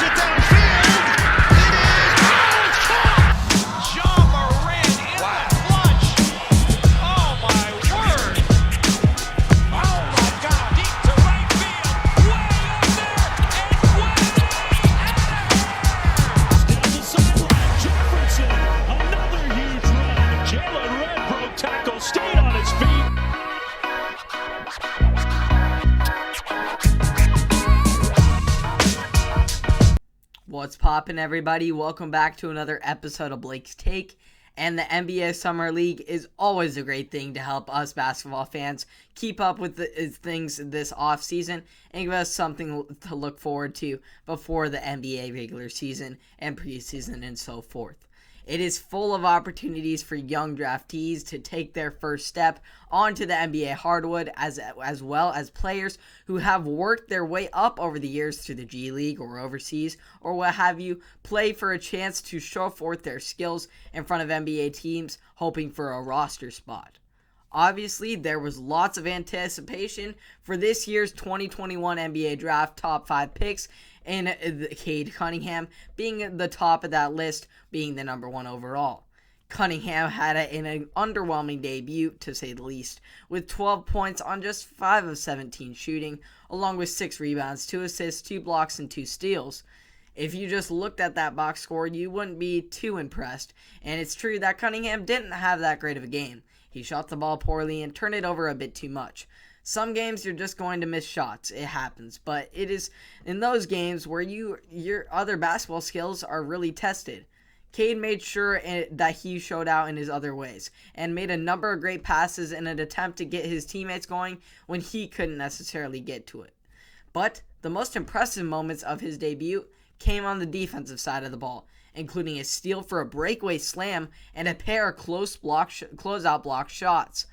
it downfield. It is. Oh, it's caught. John Moran in the clutch. Oh, my word. Oh, my God. Deep to right field. Way up there. And way down the sideline. Jefferson. Another huge run. Jelo broke tackle. Stayed on his feet. What's poppin', everybody? Welcome back to another episode of Blake's Take. And the NBA Summer League is always a great thing to help us basketball fans keep up with things this offseason and give us something to look forward to before the NBA regular season and preseason and so forth. It is full of opportunities for young draftees to take their first step onto the NBA hardwood, as well as players who have worked their way up over the years through the G League or overseas or what have you, play for a chance to show forth their skills in front of NBA teams, hoping for a roster spot. Obviously, there was lots of anticipation for this year's 2021 NBA Draft top 5 picks, and Cade Cunningham being the top of that list, being the number 1 overall. Cunningham had an underwhelming debut, to say the least, with 12 points on just 5 of 17 shooting, along with 6 rebounds, 2 assists, 2 blocks, and 2 steals. If you just looked at that box score, you wouldn't be too impressed, and it's true that Cunningham didn't have that great of a game. He shot the ball poorly and turned it over a bit too much. Some games you're just going to miss shots. It happens. But it is in those games where your other basketball skills are really tested. Cade made sure that he showed out in his other ways and made a number of great passes in an attempt to get his teammates going when he couldn't necessarily get to it. But the most impressive moments of his debut came on the defensive side of the ball, including a steal for a breakaway slam and a pair of closeout block shots.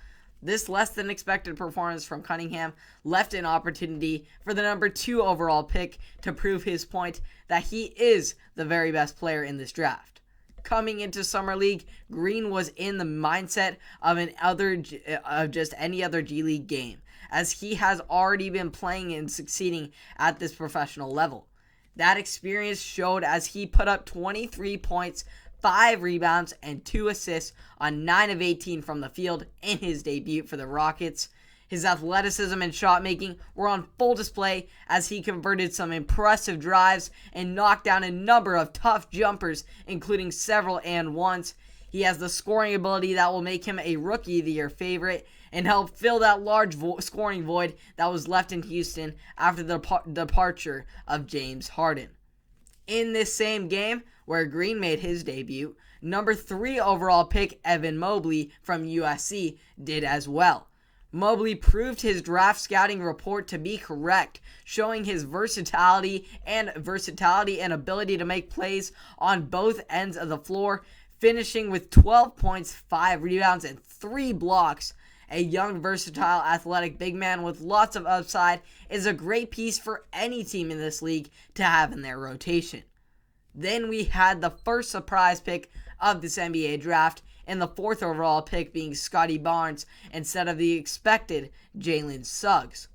This less than expected performance from Cunningham left an opportunity for the number 2 overall pick to prove his point that he is the very best player in this draft. Coming into Summer League, Green was in the mindset of just any other G League game, as he has already been playing and succeeding at this professional level. That experience showed as he put up 23 points, 5 rebounds, and 2 assists on 9 of 18 from the field in his debut for the Rockets. His athleticism and shot making were on full display as he converted some impressive drives and knocked down a number of tough jumpers, including several and ones. He has the scoring ability that will make him a Rookie of the Year favorite and help fill that large scoring void that was left in Houston after the departure of James Harden. In this same game, where Green made his debut, number 3 overall pick Evan Mobley from USC did as well. Mobley proved his draft scouting report to be correct, showing his versatility and ability to make plays on both ends of the floor, finishing with 12 points, 5 rebounds, and 3 blocks. A young, versatile, athletic big man with lots of upside is a great piece for any team in this league to have in their rotation. Then we had the first surprise pick of this NBA draft, and the 4th overall pick being Scotty Barnes instead of the expected Jalen Suggs.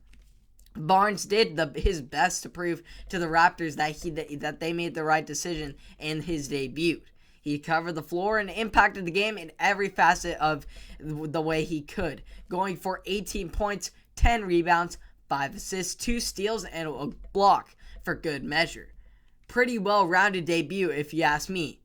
Barnes did his best to prove to the Raptors that they made the right decision in his debut. He covered the floor and impacted the game in every facet of the way he could, going for 18 points, 10 rebounds, 5 assists, 2 steals, and a block for good measure. Pretty well-rounded debut, if you ask me.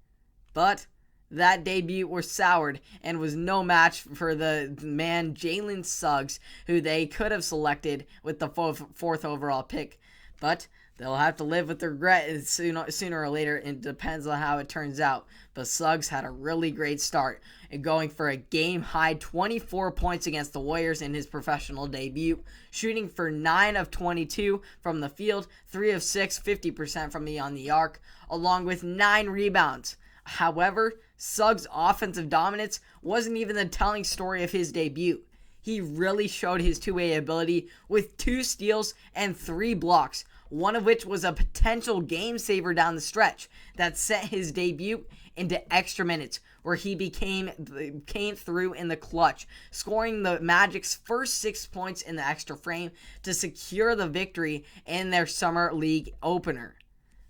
But that debut was soured and was no match for the man Jalen Suggs, who they could have selected with the 4th overall pick. But they'll have to live with regret sooner or later. It depends on how it turns out. But Suggs had a really great start, and going for a game-high 24 points against the Warriors in his professional debut, shooting for 9 of 22 from the field, 3 of 6, 50% from beyond the arc, along with 9 rebounds. However, Suggs' offensive dominance wasn't even the telling story of his debut. He really showed his two-way ability with 2 steals and 3 blocks, one of which was a potential game saver down the stretch that set his debut into extra minutes, where he came through in the clutch, scoring the Magic's first 6 points in the extra frame to secure the victory in their Summer League opener.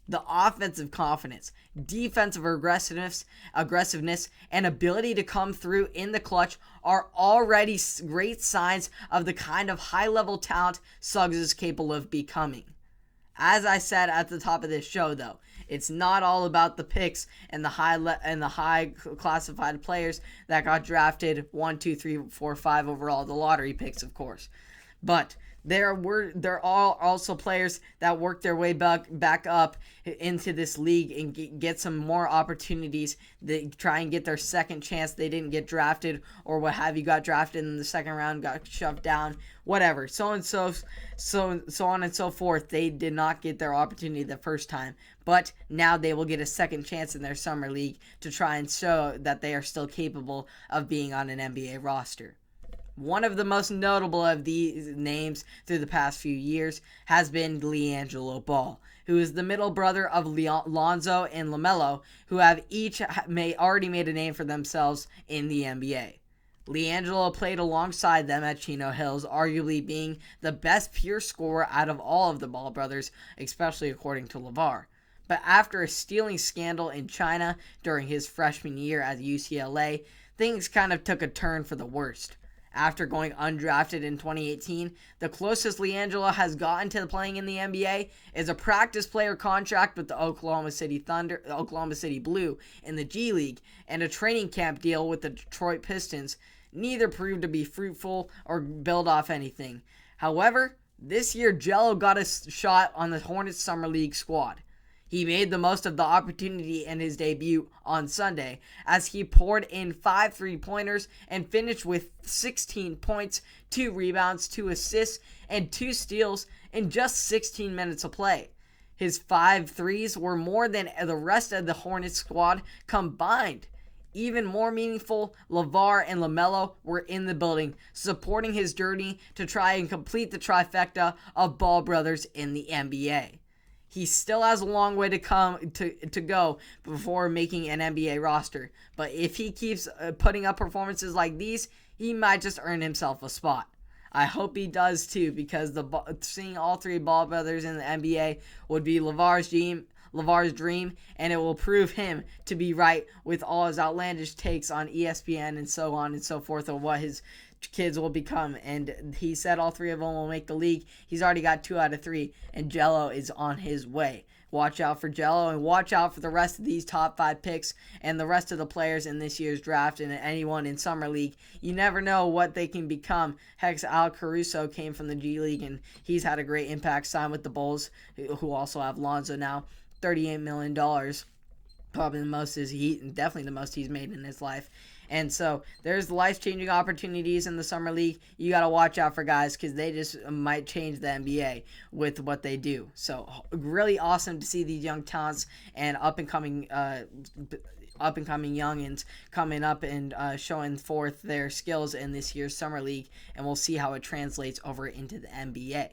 The offensive confidence, defensive aggressiveness, and ability to come through in the clutch are already great signs of the kind of high-level talent Suggs is capable of becoming. As I said at the top of this show, though, it's not all about the picks and the high classified players that got drafted 1, 2, 3, 4, 5 overall, the lottery picks, of course. But there are also players that work their way back up into this league and get some more opportunities. They try and get their second chance. They didn't get drafted or what have you, got drafted in the second round, got shoved down, whatever. So on and so forth. They did not get their opportunity the first time, but now they will get a second chance in their summer league to try and show that they are still capable of being on an NBA roster. One of the most notable of these names through the past few years has been LiAngelo Ball, who is the middle brother of Lonzo and LaMelo, who have each already made a name for themselves in the NBA. LiAngelo played alongside them at Chino Hills, arguably being the best pure scorer out of all of the Ball brothers, especially according to LeVar. But after a stealing scandal in China during his freshman year at UCLA, things kind of took a turn for the worst. After going undrafted in 2018, the closest LiAngelo has gotten to playing in the NBA is a practice player contract with the Oklahoma City Blue in the G League and a training camp deal with the Detroit Pistons. Neither proved to be fruitful or build off anything. However, this year Jelo got a shot on the Hornets Summer League squad. He made the most of the opportunity in his debut on Sunday as he poured in 5 3-pointers and finished with 16 points, 2 rebounds, 2 assists, and 2 steals in just 16 minutes of play. His 5 threes were more than the rest of the Hornets squad combined. Even more meaningful, LeVar and LaMelo were in the building, supporting his journey to try and complete the trifecta of Ball brothers in the NBA. He still has a long way to go before making an NBA roster. But if he keeps putting up performances like these, he might just earn himself a spot. I hope he does too, because seeing all 3 Ball brothers in the NBA would be LeVar's dream, and it will prove him to be right with all his outlandish takes on ESPN and so on and so forth of what his kids will become. And he said all 3 of them will make the league. He's already got 2 out of 3, and Jelo is on his way. Watch out for Jelo, and watch out for the rest of these top 5 picks and the rest of the players in this year's draft and anyone in Summer League. You never know what they can become. Heck, Al Caruso came from the G League, and he's had a great impact, signed with the Bulls, who also have Lonzo now. $38 million. Probably the most definitely the most he's made in his life. And so there's life-changing opportunities in the Summer League. You got to watch out for guys because they just might change the NBA with what they do. So really awesome to see these young talents and up-and-coming youngins coming up and showing forth their skills in this year's Summer League. And we'll see how it translates over into the NBA.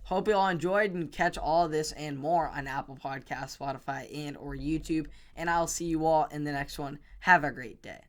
Hope you all enjoyed, and catch all of this and more on Apple Podcasts, Spotify, and or YouTube. And I'll see you all in the next one. Have a great day.